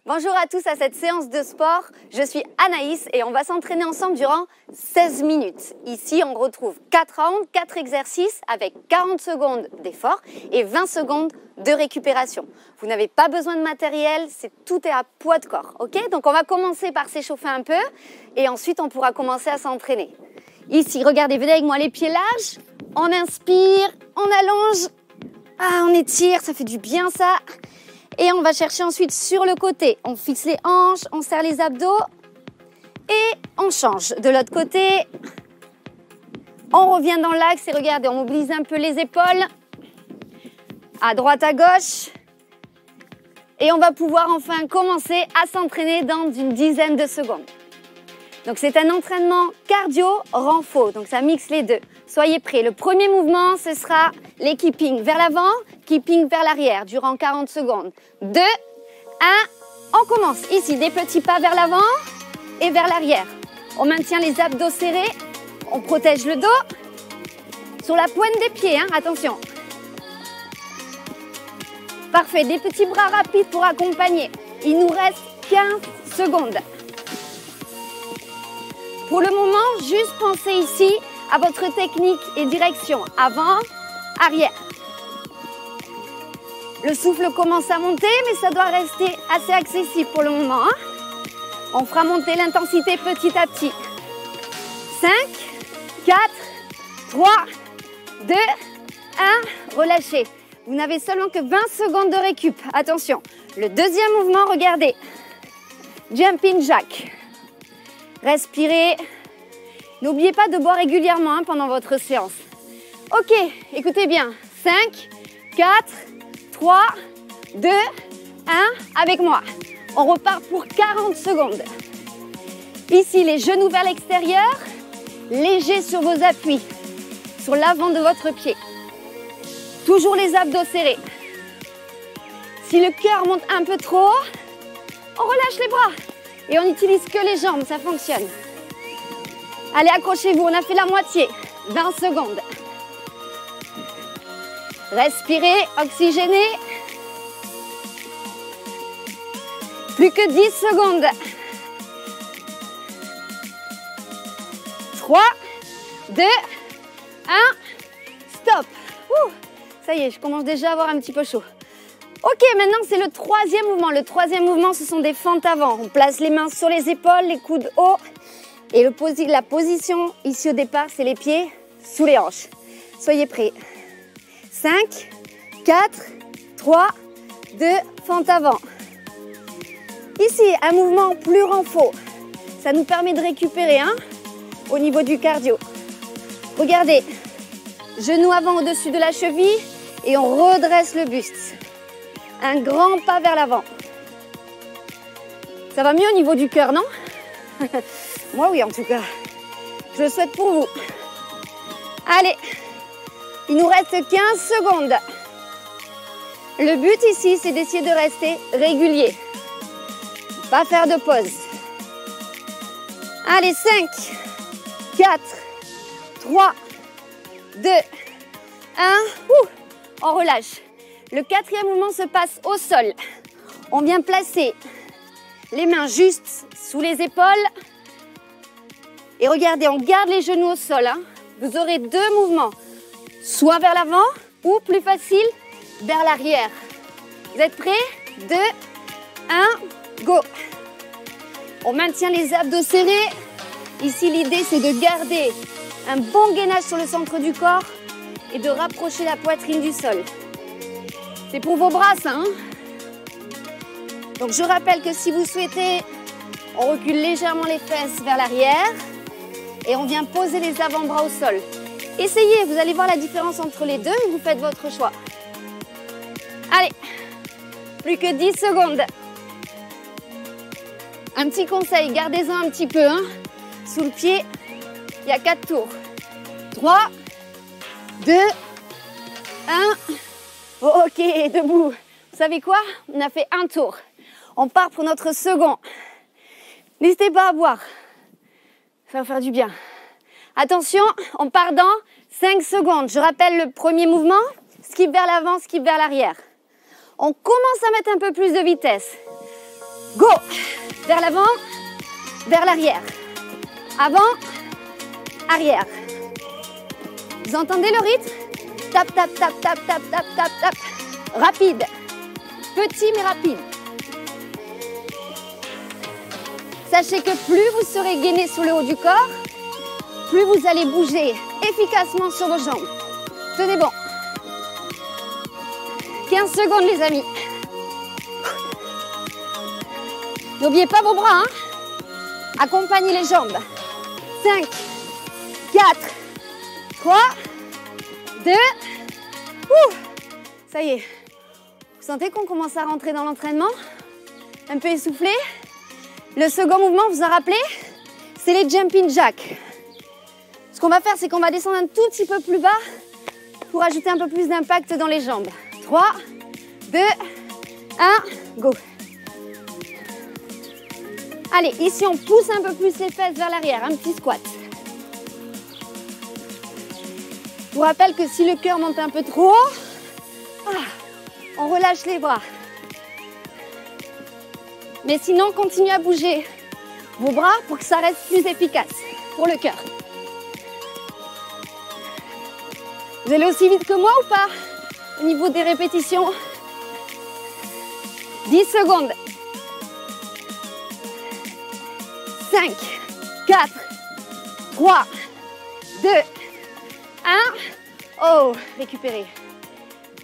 Bonjour à tous à cette séance de sport. Je suis Anaïs et on va s'entraîner ensemble durant 16 minutes. Ici, on retrouve 4 rounds, 4 exercices avec 40 secondes d'effort et 20 secondes de récupération. Vous n'avez pas besoin de matériel, tout est à poids de corps. Ok? Donc on va commencer par s'échauffer un peu et ensuite on pourra commencer à s'entraîner. Ici, regardez, venez avec moi les pieds larges. On inspire, on allonge, on étire, ça fait du bien ça. Et on va chercher ensuite sur le côté. On fixe les hanches, on serre les abdos et on change. De l'autre côté, on revient dans l'axe et regardez, on mobilise un peu les épaules. À droite, à gauche. Et on va pouvoir enfin commencer à s'entraîner dans une dizaine de secondes. Donc c'est un entraînement cardio-renfo, donc ça mixe les deux. Soyez prêts. Le premier mouvement, ce sera les keeping vers l'avant, keeping vers l'arrière durant 40 secondes. 2, 1, on commence. Ici, des petits pas vers l'avant et vers l'arrière. On maintient les abdos serrés, on protège le dos. Sur la pointe des pieds, attention. Parfait, des petits bras rapides pour accompagner. Il nous reste 15 secondes. Pour le moment, juste pensez ici à votre technique et direction. Avant, arrière. Le souffle commence à monter, mais ça doit rester assez accessible pour le moment. On fera monter l'intensité petit à petit. 5, 4, 3, 2, 1. Relâchez. Vous n'avez seulement que 20 secondes de récup. Attention. Le deuxième mouvement, regardez. Jumping jack. Respirez. N'oubliez pas de boire régulièrement pendant votre séance. Ok, écoutez bien. 5, 4, 3, 2, 1. Avec moi. On repart pour 40 secondes. Ici, les genoux vers l'extérieur. Léger sur vos appuis. Sur l'avant de votre pied. Toujours les abdos serrés. Si le cœur monte un peu trop, on relâche les bras. Et on n'utilise que les jambes, ça fonctionne. Allez, accrochez-vous, on a fait la moitié. 20 secondes. Respirez, oxygénez. Plus que 10 secondes. 3, 2, 1. Stop. Ça y est, je commence déjà à avoir un petit peu chaud. Ok, maintenant c'est le troisième mouvement. Le troisième mouvement, ce sont des fentes avant. On place les mains sur les épaules, les coudes hauts. Et la position ici au départ, c'est les pieds sous les hanches. Soyez prêts. 5, 4, 3, 2, fente avant. Ici, un mouvement plus renfo. Ça nous permet de récupérer au niveau du cardio. Regardez, genou avant au-dessus de la cheville et on redresse le buste. Un grand pas vers l'avant. Ça va mieux au niveau du cœur, non? Moi, oui, en tout cas. Je le souhaite pour vous. Allez, il nous reste 15 secondes. Le but ici, c'est d'essayer de rester régulier. Pas faire de pause. Allez, 5, 4, 3, 2, 1. On relâche. Le quatrième mouvement se passe au sol. On vient placer les mains juste sous les épaules. Et regardez, on garde les genoux au sol. Vous aurez deux mouvements. Soit vers l'avant ou plus facile, vers l'arrière. Vous êtes prêts? 2, 1, go. On maintient les abdos serrés. Ici, l'idée, c'est de garder un bon gainage sur le centre du corps et de rapprocher la poitrine du sol. C'est pour vos bras, ça. Donc, je rappelle que si vous souhaitez, on recule légèrement les fesses vers l'arrière et on vient poser les avant-bras au sol. Essayez, vous allez voir la différence entre les deux et vous faites votre choix. Allez, plus que 10 secondes. Un petit conseil, gardez-en un petit peu. Sous le pied, il y a 4 tours. 3, 2, 1. Ok, debout. Vous savez quoi? On a fait un tour. On part pour notre second. N'hésitez pas à boire. Ça va faire du bien. Attention, on part dans 5 secondes. Je rappelle le premier mouvement. Skip vers l'avant, skip vers l'arrière. On commence à mettre un peu plus de vitesse. Go. Vers l'avant, vers l'arrière. Avant, arrière. Vous entendez le rythme? Tap, tap, tap, tap, tap, tap, tap, tap. Rapide. Petit mais rapide. Sachez que plus vous serez gainé sur le haut du corps, plus vous allez bouger efficacement sur vos jambes. Tenez bon. 15 secondes les amis. N'oubliez pas vos bras, hein. Accompagnez les jambes. 5, 4, 3, 2. Ça y est. Vous sentez qu'on commence à rentrer dans l'entraînement? Un peu essoufflé? Le second mouvement, vous en rappelez? C'est les jumping jacks. Ce qu'on va faire, c'est qu'on va descendre un tout petit peu plus bas pour ajouter un peu plus d'impact dans les jambes. 3, 2, 1, go. Allez, ici, on pousse un peu plus les fesses vers l'arrière, un petit squat. Je vous rappelle que si le cœur monte un peu trop haut, on relâche les bras. Mais sinon, continuez à bouger vos bras pour que ça reste plus efficace pour le cœur. Vous allez aussi vite que moi ou pas au niveau des répétitions? 10 secondes. 5, 4, 3, 2, 1. Oh, récupérez.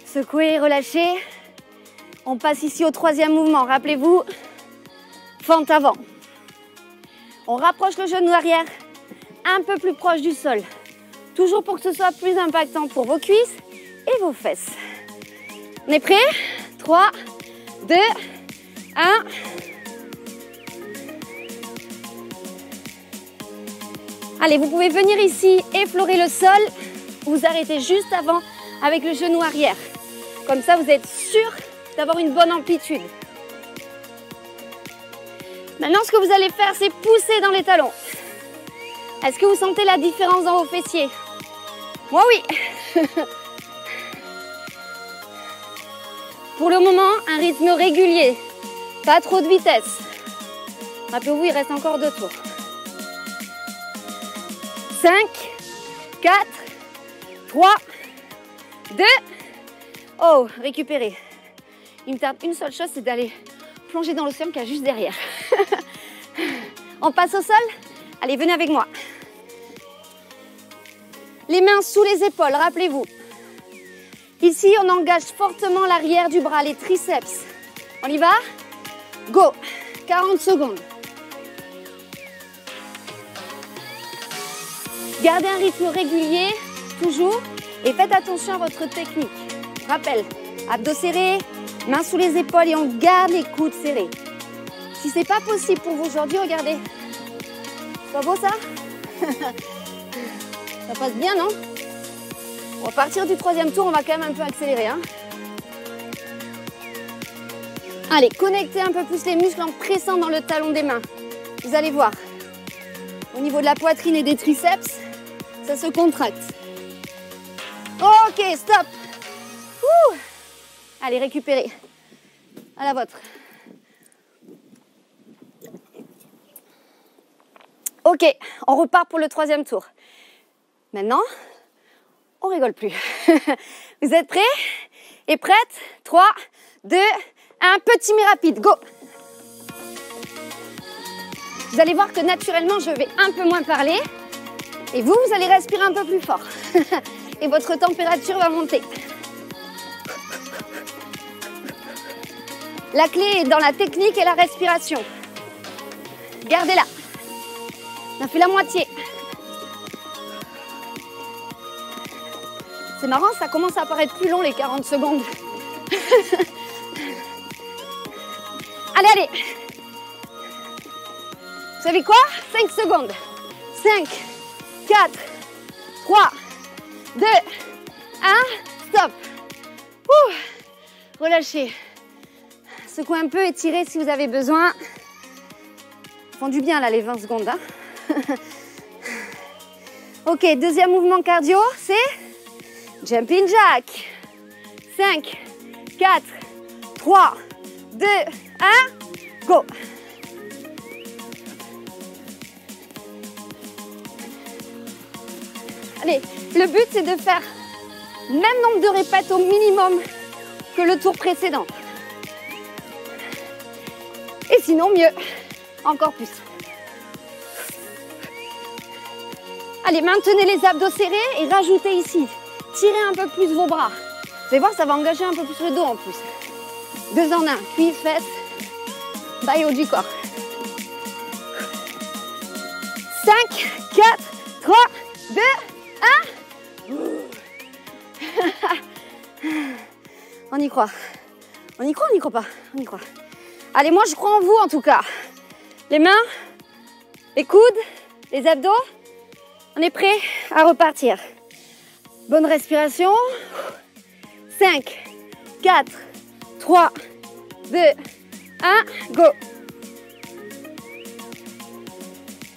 Secouez, relâchez. On passe ici au troisième mouvement. Rappelez-vous, fente avant. On rapproche le genou arrière, un peu plus proche du sol. Toujours pour que ce soit plus impactant pour vos cuisses et vos fesses. On est prêt? 3, 2, 1. Allez, vous pouvez venir ici, effleurer le sol. Vous arrêtez juste avant avec le genou arrière. Comme ça, vous êtes sûr d'avoir une bonne amplitude. Maintenant, ce que vous allez faire, c'est pousser dans les talons. Est-ce que vous sentez la différence dans vos fessiers? Moi, oui. Pour le moment, un rythme régulier. Pas trop de vitesse. Rappelez-vous, il reste encore 2 tours. 5, 4, 3, 2. Oh, récupérez. Il me tarde une seule chose, c'est d'aller plonger dans l'océan qui est juste derrière. On passe au sol? Allez, venez avec moi. Les mains sous les épaules, rappelez-vous. Ici, on engage fortement l'arrière du bras, les triceps. On y va? Go! 40 secondes. Gardez un rythme régulier, toujours, et faites attention à votre technique. Rappel, abdos serrés, mains sous les épaules et on garde les coudes serrés. Si c'est pas possible pour vous aujourd'hui, regardez. C'est pas beau ça? Ça passe bien, non? Bon, à partir du troisième tour, on va quand même un peu accélérer. Hein. Allez, connectez un peu plus les muscles en pressant dans le talon des mains. Vous allez voir. Au niveau de la poitrine et des triceps, ça se contracte. Ok, stop. Ouh. Allez, récupérez. À la vôtre. Ok, on repart pour le troisième tour. Maintenant, on rigole plus. Vous êtes prêts et prêtes? 3, 2, 1, petit mais rapide, go! Vous allez voir que naturellement, je vais un peu moins parler. Et vous, vous allez respirer un peu plus fort. Et votre température va monter. La clé est dans la technique et la respiration. Gardez-la. On a fait la moitié. C'est marrant, ça commence à paraître plus long les 40 secondes. Allez, allez. Vous savez quoi? 5 secondes. 5, 4, 3, 2, 1, stop. Ouh. Relâchez. Secouez un peu, étirez si vous avez besoin. Font du bien là les 20 secondes. Hein. Ok, deuxième mouvement cardio, c'est jumping jack. 5, 4, 3, 2, 1. Go. Allez, le but c'est de faire le même nombre de répètes au minimum que le tour précédent. Et sinon mieux, encore plus. Allez, maintenez les abdos serrés et rajoutez ici. Tirez un peu plus vos bras. Vous allez voir, ça va engager un peu plus le dos en plus. 2 en 1, cuisses, fesses, bas et haut du corps. 5, 4, 3, 2, 1. On y croit. On y croit, on n'y croit pas. On y croit. Allez, moi je crois en vous en tout cas. Les mains, les coudes, les abdos. On est prêt à repartir. Bonne respiration. 5, 4, 3, 2, 1, go.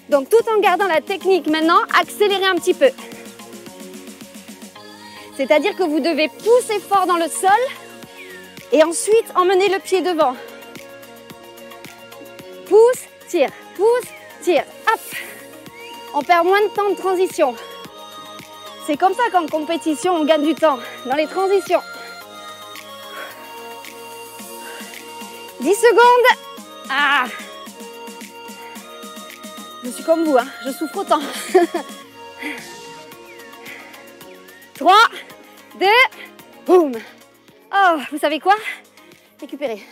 Donc tout en gardant la technique maintenant, accélérez un petit peu. C'est-à-dire que vous devez pousser fort dans le sol et ensuite emmener le pied devant. Pousse, tire, hop. On perd moins de temps de transition. C'est comme ça qu'en compétition, on gagne du temps, dans les transitions. 10 secondes. Ah. Je suis comme vous, hein. Je souffre autant. 3, 2, boum. Oh, vous savez quoi? Récupérez.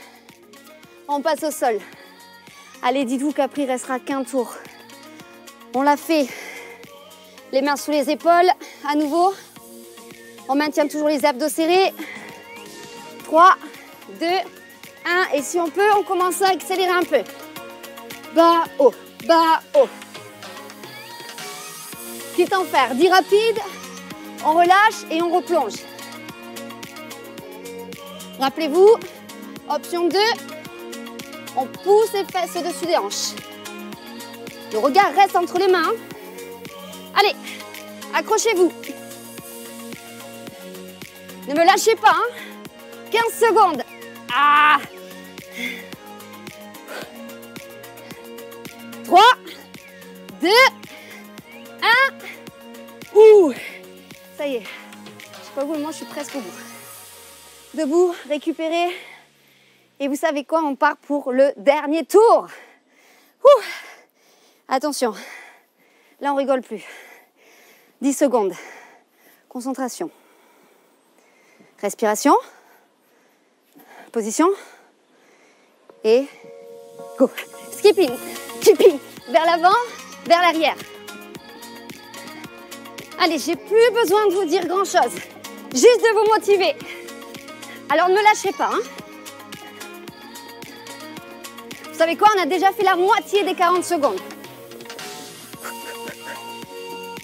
On passe au sol. Allez, dites-vous qu'après, il ne restera qu'un tour. On l'a fait. Les mains sous les épaules, à nouveau. On maintient toujours les abdos serrés. 3, 2, 1. Et si on peut, on commence à accélérer un peu. Bas, haut, bas, haut. Quitte à en faire 10 rapides, on relâche et on replonge. Rappelez-vous, option 2, on pousse les fesses au-dessus des hanches. Le regard reste entre les mains. Allez, accrochez-vous. Ne me lâchez pas. 15 secondes. Ah. 3, 2, 1. Ouh. Ça y est. Je sais pas vous, moi je suis presque au bout. Debout, récupérez. Et vous savez quoi? On part pour le dernier tour. Ouh. Attention. Là, on rigole plus. 10 secondes. Concentration. Respiration. Position. Et go. Skipping. Skipping. Vers l'avant, vers l'arrière. Allez, j'ai plus besoin de vous dire grand-chose. Juste de vous motiver. Alors, ne me lâchez pas. Vous savez quoi? On a déjà fait la moitié des 40 secondes.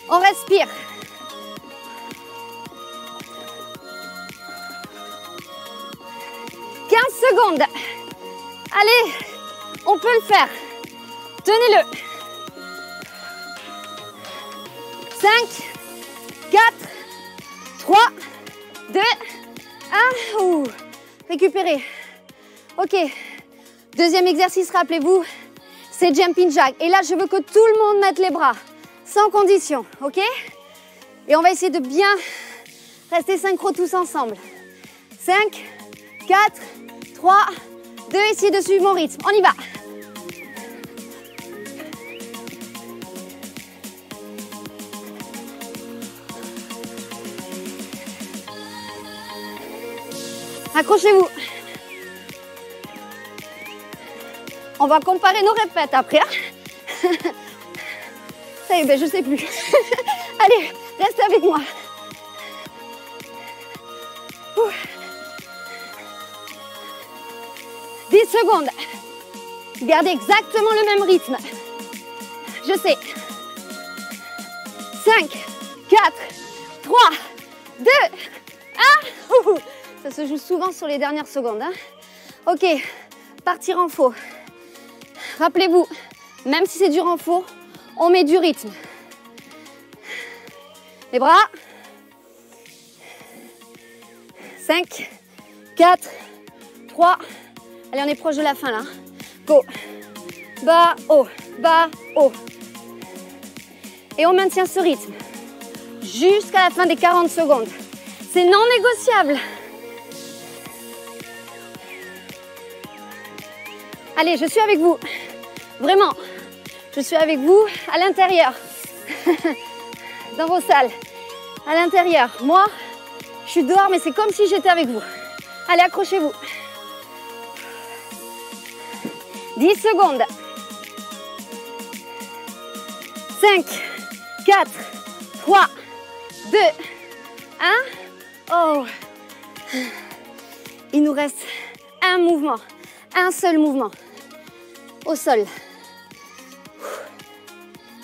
On respire. « 15 secondes. Allez, on peut le faire. Tenez-le. 5, 4, 3, 2, 1. Ouh. Récupérez. Ok. Deuxième exercice, rappelez-vous, c'est jumping jack. Et là, je veux que tout le monde mette les bras. Sans condition, ok? Et on va essayer de bien rester synchro tous ensemble. 5, 4, 3, 2, essayez de suivre mon rythme. On y va. Accrochez-vous. On va comparer nos répètes après. Hein. Ça y est, ben je sais plus. Allez, restez avec moi. Ouh. 10 secondes. Gardez exactement le même rythme. Je sais. 5, 4, 3, 2, 1. Ouh. Ça se joue souvent sur les dernières secondes. Hein. Ok, partir en faux. Rappelez-vous, même si c'est du renfort, on met du rythme. Les bras. 5, 4, 3. Allez, on est proche de la fin là. Go. Bas, haut, bas, haut. Et on maintient ce rythme jusqu'à la fin des 40 secondes. C'est non négociable. Allez, je suis avec vous. Vraiment, je suis avec vous à l'intérieur. Dans vos salles. À l'intérieur. Moi, je suis dehors, mais c'est comme si j'étais avec vous. Allez, accrochez-vous. 10 secondes. 5, 4, 3, 2, 1. Oh. Il nous reste un mouvement. Un seul mouvement. Au sol.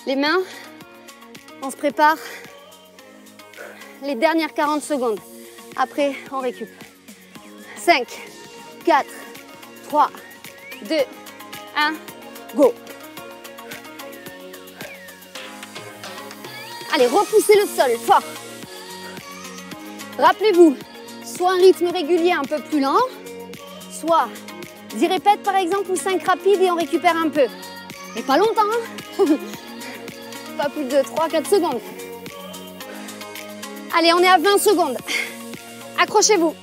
Les mains. On se prépare. Les dernières 40 secondes. Après, on récup. 5, 4, 3, 2, 1, go. Allez, repoussez le sol fort. Rappelez-vous, soit un rythme régulier un peu plus lent, soit 10 répètes par exemple ou 5 rapides et on récupère un peu. Mais pas longtemps, hein. Pas plus de 3-4 secondes. Allez, on est à 20 secondes. Accrochez-vous.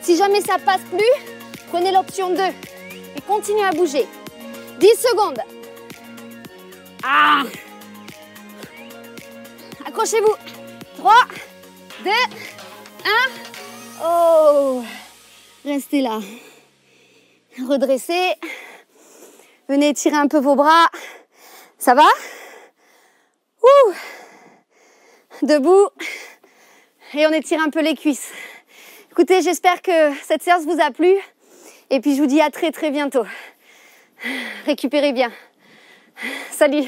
Si jamais ça passe plus, prenez l'option 2 et continuez à bouger. 10 secondes. Ah. Accrochez-vous. 3, 2, 1. Oh. Restez là. Redressez. Venez étirer un peu vos bras. Ça va? Ouh. Debout. Et on étire un peu les cuisses. Écoutez, j'espère que cette séance vous a plu. Et puis je vous dis à très bientôt. Récupérez bien. Salut.